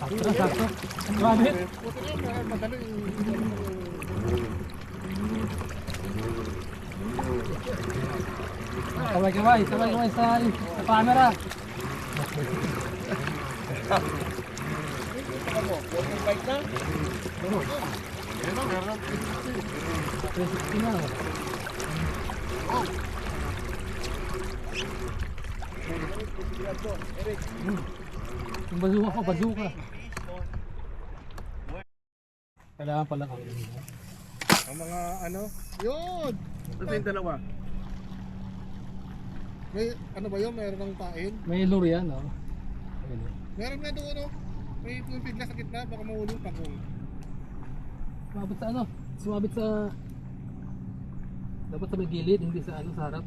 Sakto, sakto. Grabe. Madali. Kaway sa camera. Yung bike na? Meron. 360 na. Yung bazooka. Kailangan pala kami. Ang mga ano? Yun! Ano yung dalawa? May ano ba yun? Meron ng pain? May lure yan, no? Meron na doon, no? May bigla sa gitna, baka mahulog pa kung. Sumabit sa ano? Sumabit sa... Dapat sa may gilid, hindi sa ano, sa harap.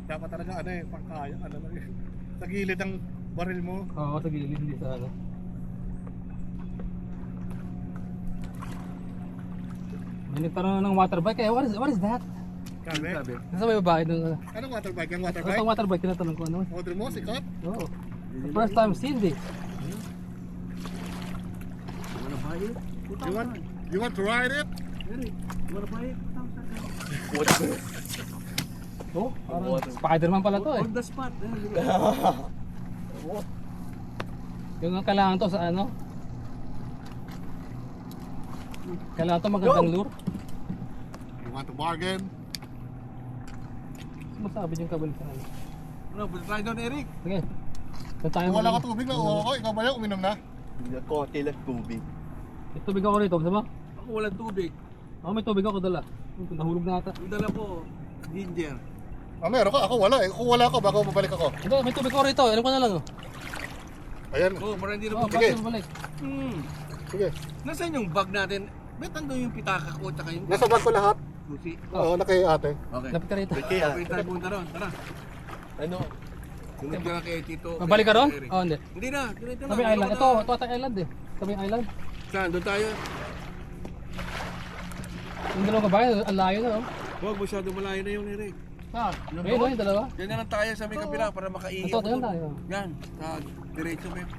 Dapat talaga ano eh, pangkaya, ano lang yun. Sa gilid ang baril mo. Oo, sa gilid, hindi sa ano. May nagtaroon ng water bike. Eh, what is that? Sabi? Nasa may babae nung... Anong water bike? Ang water Ano bike? itong water bike? Tinatanong ko ano? Order mo, sikat? Oo. The first time seen this. Wanna buy it? You want to ride it? Eric, you wanna buy it? Oh, parang Spider-Man pala to eh. On the spot. Yung kailangan to sa ano? Kailangan to magandang lure. You want to bargain? Masabi yung kabalik sa ano. Ano, try down Eric. Sige. Saan tayo Kung wala ka mag- tubig na, oo ako. Ikaw ba yan? Uminom na? Konti lang tubig. May tubig ako rito, gusto mo? Ako walang tubig. Ako may tubig ako dala. Nahulog na ata. Yung dala po, ginger. Ah, meron ka? Ako wala eh. Kung wala ako, baka mabalik ako. Ito, may tubig ako rito. Alam ko na lang oh. Ayan. Oh, para hindi na Oh, po. sige. bakit balik? Sige. Nasaan yung bag natin? Ba't nandun yung pitaka ko tsaka yung Nasa bag ko lahat. susi? Oo, nakay ate. Okay. Lapit ka rito. Kaya, Okay, tayo punta ron. Tara. ano, Sumunod ka na kay Tito. Babalik ka ron? Eric. Oh, hindi. Hindi na. Dito na. Sabi island. Ito ata island eh. Sabi island. Saan? Doon tayo. Yung dalawa ka ba? Ang layo na oh. Huwag masyado malayo na yung Eric. Ah, ayun oh, yung dalawa. Yan na lang tayo sa may kabila para makaihi Ito, ako yan doon. tayo. Yan. Diretso, Pep.